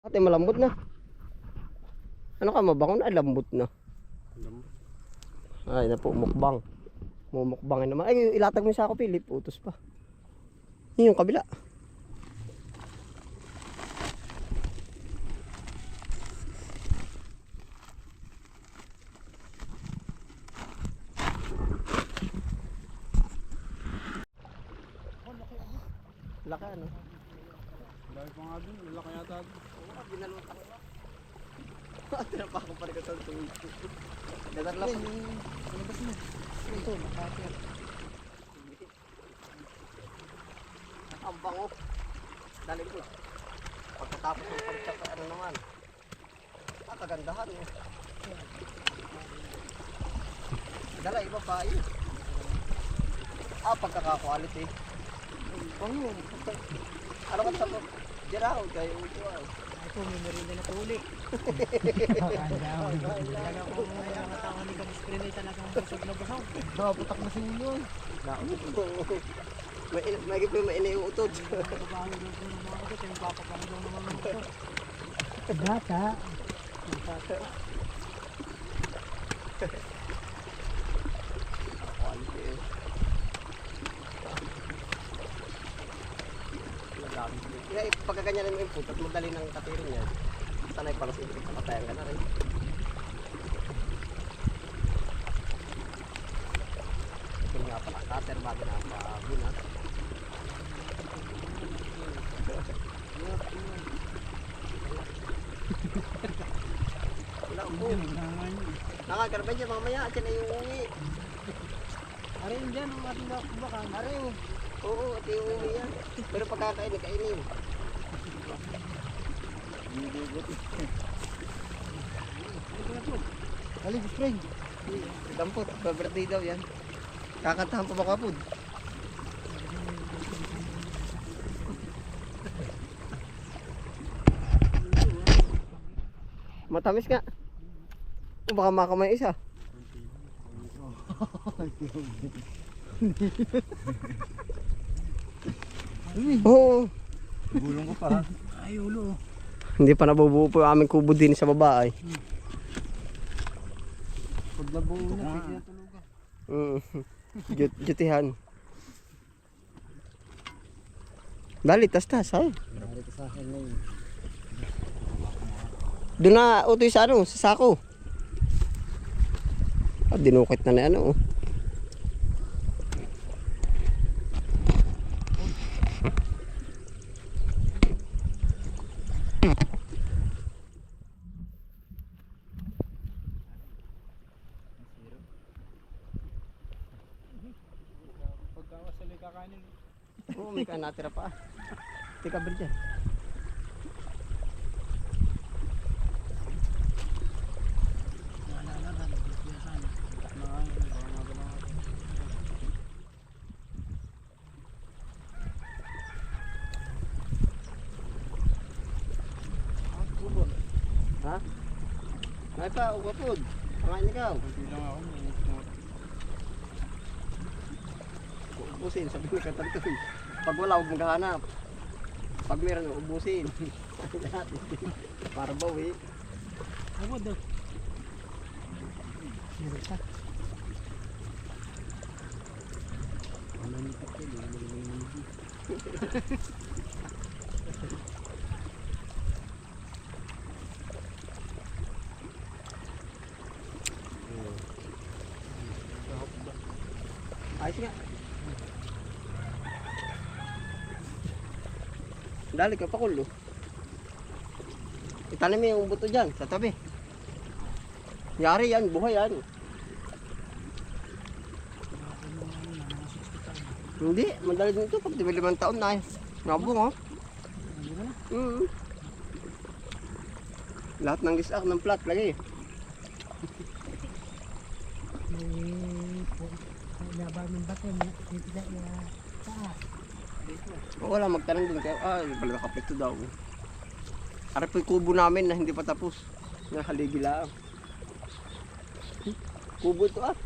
Ate, malambot na. Ano ka, mabango na? Lambot na. Ay, na po, mukbang. Mumukbangin naman. Ay, ilatag mo sa ako, Philip. Utos pa. Yun yung kabila. Laki ano? Dahil pa nga dun, malaki yata dun. Oo, binalutan ko na. Tinapa ko pa rin ka sa tuwid. Nadarla pa. Malabas mo. Ito, nakapir. Ang bango. Dali ko. Pagkatapos ng pagkata, ano naman. Kagandahan eh. Dala, iba pa yun. Pagkaka-quality. Bango. Ano ka sa Jiraw, kayo ito ah. Ito, may merinda na tuli. Talaga ko ang katawan ni Kabispre na talagang busog na busog. Putak na siya yun. May gipin mainay yung utot. Babawi doon po ng mga utot, yung papapang doon ng mga utot. Bata. Quality eh. Kaya pagkaganyan mo yung putot, magdali ng katirin yan. Sanay para sa ibig, kamatayan ka na rin. Ito nga pala, cutter bago na pabuna. Wala po. Nakagarbay dyan mamaya, at yan ay yung uwi. Arin dyan, ang ating bakbakan. Aring, oo, at yung uwi yan. Pero pagkakain, kainin. Alig, spring. Dampot, birthday daw yan. Kakantahan pa ba kapod? Matamis nga. O baka makamay isa. Oo. Gulong ko pa. Ay, ulo. Hindi pa nabubuo po yung aming kubo din sa baba ay. Pag nabuo na, pwede na tulugan. Jutihan. Dali, tas-tas ay. Narito sa akin na yun. Doon na utoy sa ano, sa sako. Dinukit na na ano. Pagkakasali kakanin. Oo, may ka natira pa. Tika ba dyan? Ha? May pa, ugapod. Pangain ikaw. Kunti lang ako. Ubusin, sabi ni Katantoy. Pag wala, huwag mong kahanap. Pag meron, ubusin. Para bawi. Ako daw. Meron pa. Ano nito ko? Ayos nga. Dali ka pa kulo. Itanim mo yung buto dyan, sa tabi. Yari yan, buhay yan. Hindi, madali din ito. Pag 5 taon na eh. Nabong oh. Lahat ng gisak ng plat lagi. Laban ng bato na tidak na taas. Wala magtanong din kayo. Ay, bala kapito daw. Harap yung kubo namin na hindi pa tapos. Nahaligi lang. Kubo ito ah.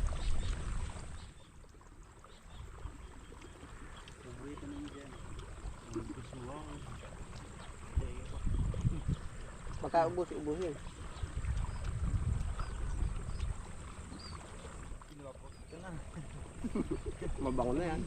Baka ubus-ubusin. Ito na. Mabango na yan.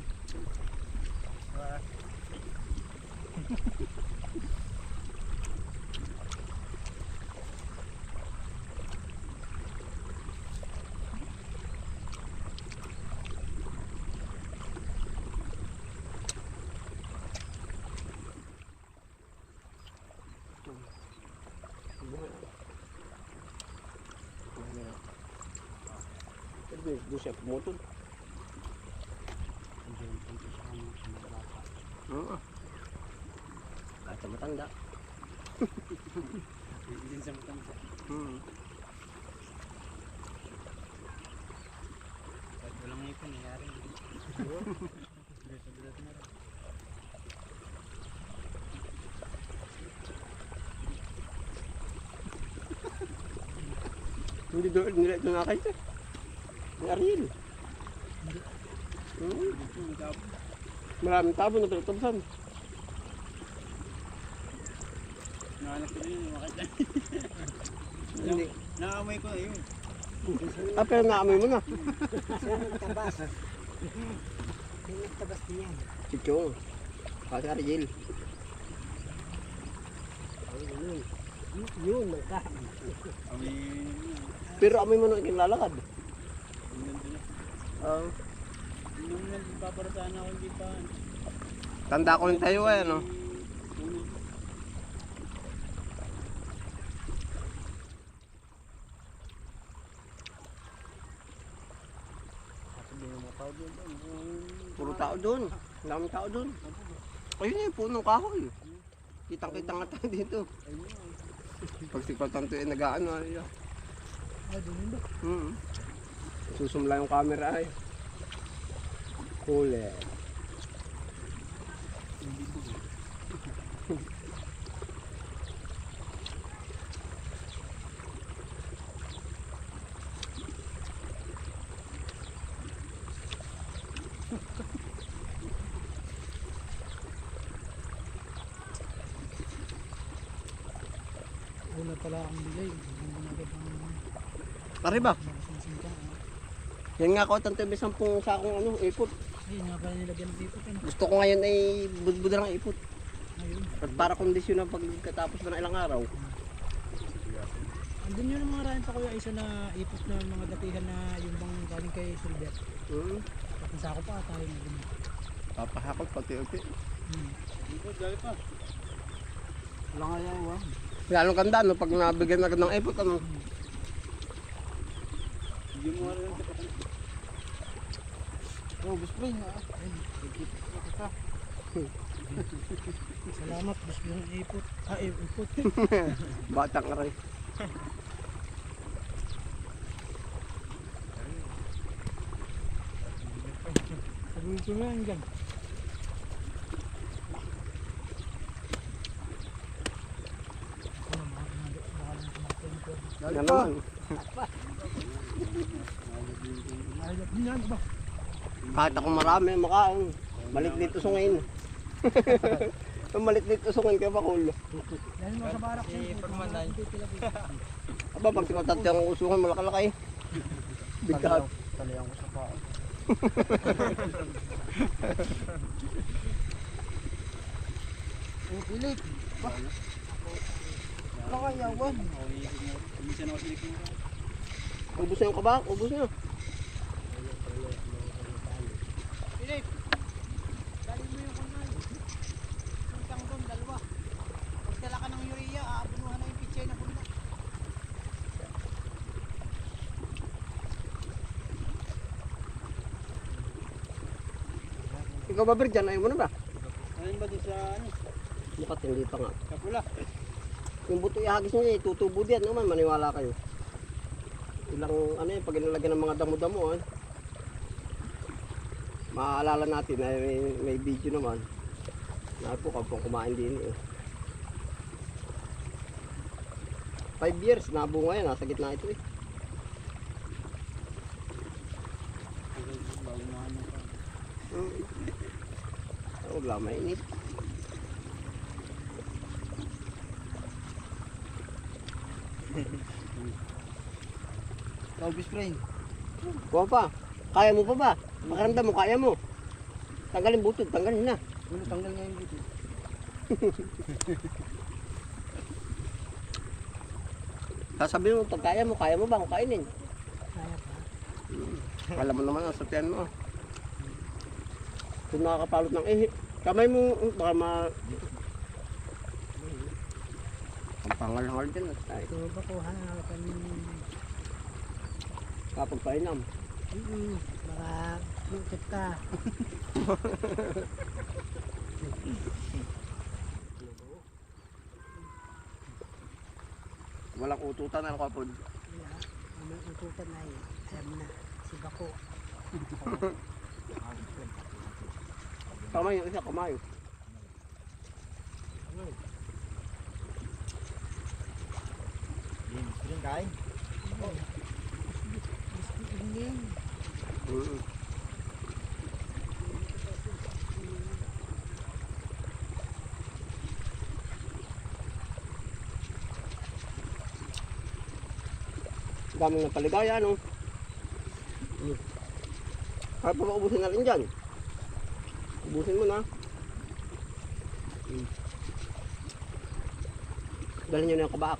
Doon siya pumutol. Oo. Kahit sa matanda. Hindi sa matanda. Kahit walang ipon, nangyari. Bilat na rin. Hindi doon nila ito nakita. Ang Ariel. Maraming tabo na pinagtabsan. Nakanak ko rin yung makita. Hindi. Naamoy ko na yun. Ah, pero naamoy mo na. Siya nagtabas. May nagtabas niya. Si Chong. Kasi Ariel. Ayun. Yun, nagkain. Amoy Pero amoy mo na lalakad. Nung nagpaparasaan ako hindi pa. Tanda ko rin tayo eh, no? Puro tao doon. Ang daming tao doon. Ayun eh, punong kahoy. Kitang-kita nga tayo dito. Pag si Patanto ay nag-aano. Ah, doon ba? Susumla yung camera ay. Huli. Una pala akong bilay. Hindi na agad ang Pare ba? nakasingka. Yan nga ko, tanto may 10 sakong ano, ipot. Ayun nga pala nilagyan ng dito. Gusto ko ngayon ay budbudan ng ipot. Ayun. At para kondisyon ng pagkatapos ba ng ilang araw. Andun yun ang mga rahin pa kuya isa na ipos na mga datihan na yung bang galing kay Silver. At nasako pa tayo na din. Papahakot pati-uti. Ito, dali pa. Wala nga yan, wow. Lalong kanda, no? Pag nabigyan na ng ipot, ano? Hindi mo nga rin sa patang. Oh, gusto nga. Salamat, gusto yung ipot. Ah, ipot. Batang aray. Sabihin ko nga yan dyan. Yan naman. Ay, yan ba? Kahit ako marami makain. Maliklit usungin. Maliklit usungin kaya bakul. Dahil mo sa barak yan. Permanay. Aba, pag simatante ang usungan, malakalaki. Bigat. Talayan ko sa paa. Oh, pilit. Wala kaya, wan. Kumisan ako silik mo. Ubus na yung kabak, ubus na. Pilit. Dali mo yung kanal. Puntang doon, dalawa. Pag dala ka ng urea, aabunuhan na yung pichay na pula. Ikaw ba, Bert, dyan? Ayaw mo na ba? Ayun ba din sa ano? Mukat hindi pa nga. Sa pula. Yung buto ihagis niya, tutubo diyan naman, maniwala kayo. Ilang, ano yun, pag inalagyan ng mga damo-damo, maaalala natin na may video naman. Na po, kapag kumain din eh. 5 years, nabunga yan, nasa gitna ito eh. Bago mo ano pa. Wala, mainit. Ikaw, best friend. Kuha pa. Kaya mo pa ba? Makaramdam mo, kaya mo. Tanggalin butod, tanggalin na. Ulo, tanggal nga yung dito. Sasabihin mo, pag kaya mo ba kung kainin? Kaya pa. Alam mo naman ang sakyan mo. Kung nakakapalot ng ihi, kamay mo, baka ang pangal-hangal din. Ay, Ito ba ko hanapan kapag painam. baka lungkot ka. Walang ututan ako kapag. Wala. May ututan ay alam na. Si Bako. Kamay yung isa, kamay. Best friend, kain. Ingin. Daming ng paligaya, no? Kaya pa maubusin na rin dyan. Ubusin mo na. Dalhin nyo na yung kabak.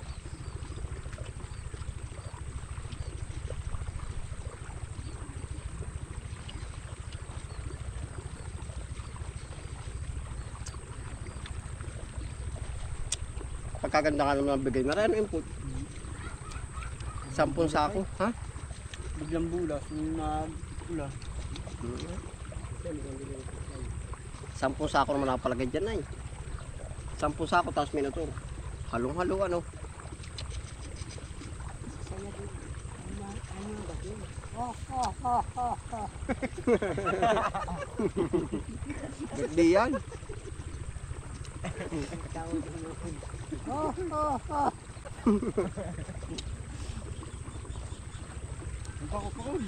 Pagkaganda ka naman bigay na rin input. 10 sako, ha? Biglang bulas, nung nag-ula. 10 sako naman nakapalagay dyan ay. 10 sako tapos minotor. Halong-halo ano. Sana din. Ano yung gabi? Oh. Birthday yan. Tawag mo. Oh. Ang pakapakul.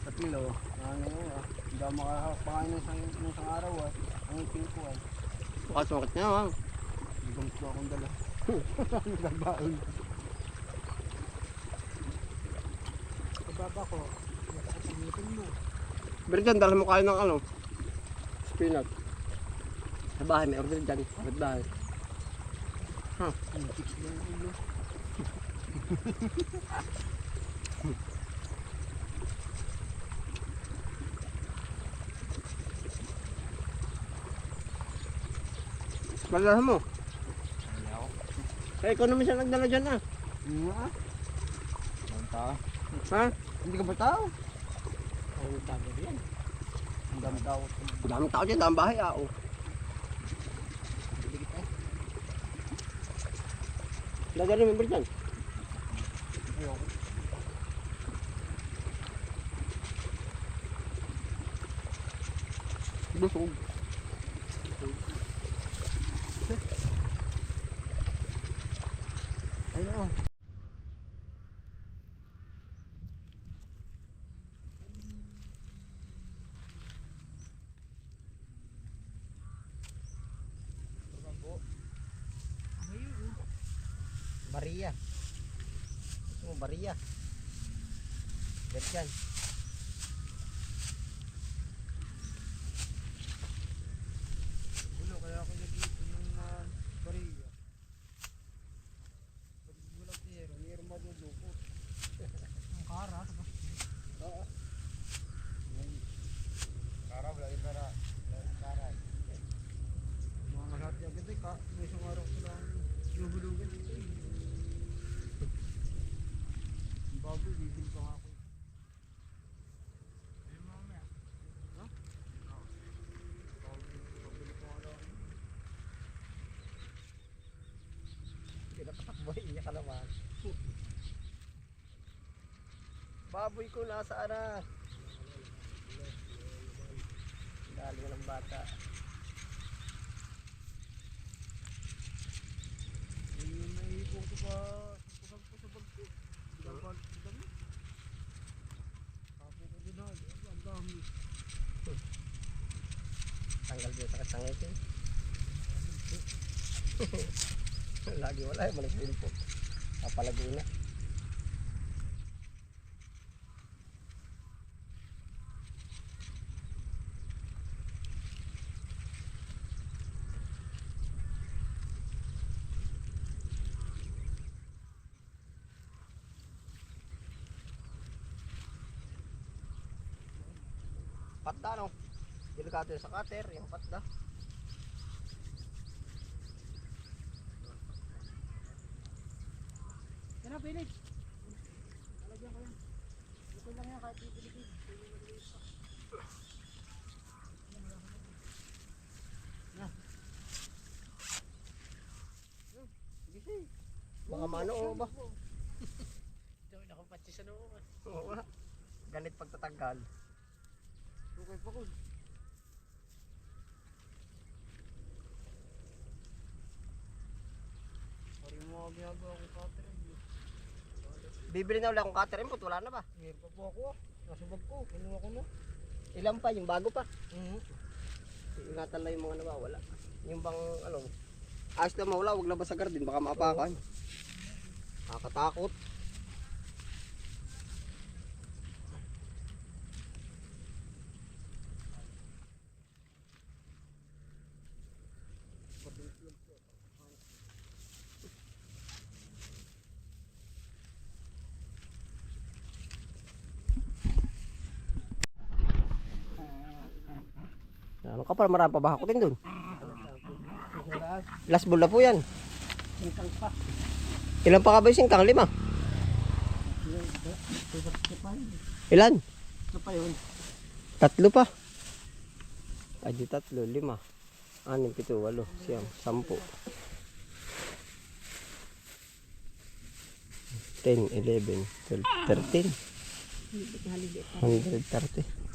Tatlo. Ano yun ah. Hindi ako makakapakain ng isang araw ah. Ang ipin ko ah. Sumakit niya ha. Hindi ko gusto akong dala. Nagbabaon. Ibaba ko. Nakakasinitin mo. Birthday, dala mo kayo ng ano? Spinach. Sa bahay, may order dyan. Sa bahay. Ang fix lang yung ulo. Malalahan mo. Hindi ako. Eh, ikaw naman siya nagdala dyan ah. Nga. Ang tao. Ha? Hindi ka ba tao? Ang tabi yan. Ang dami tao. Daming tao dyan, daming bahay ah. Oh. Dikit eh. Lagyan mo dyan. Ayoko. Busog. Ayun oh. Baria. Gusto mo baria? Ganyan. Ulo, kaya ako nag-iipon ng bariya. Pag walang tiyero, niyero madudukot. Ang kara. Oo. Kara, wala yung kara. Wala yung kara. Mga malati agad eh, may isang araw ko lang luhulugan dito eh. Ang baboy, bibili pa nga ako. Ayun mamaya. Ha? Oo. Pabili pa nga lang. Pinakatakbo, iyak ka naman. Baboy ko nasaan na? Galing ng bata. Yung naihipon ko pa sa bagko. Dapat sa dami. Kapo ko din na. Ang dami. Tanggal din sa kasangitin. Lagi wala eh, malas din po. Papalago na. Patda no? Delikado yun sa cutter, yung patda. Yan na, Philip. Talagyan ko yan. Ito lang yan, kahit dito-dito. Baka mano o ba? Ito, nakapatsi sa noo. Oo nga. Ganit pagtatagal. Okay pa ko. Pari mo ang ginagawa ko cutter. Bibili na ulit akong cutter input, wala na ba? Ngayon pa po ako. Nasa bag ko. Kinuha ko na. Ilan pa, yung bago pa. Mhm. Ingatan lang yung mga nawawala. Yung bang ano, ayos na mawala, huwag labas sa garden, baka maapakan. Nakakatakot. Ano ka pa, marami pa ba hakutin dun? Last ball na po yan. Singkang pa. Ilan pa ka ba yung singkang? 5? Ilan? Ito pa yun. 3 pa. Ay di 3, 5. 6, 7, 8, 9, 10. 10, 11, 12, 13. 130.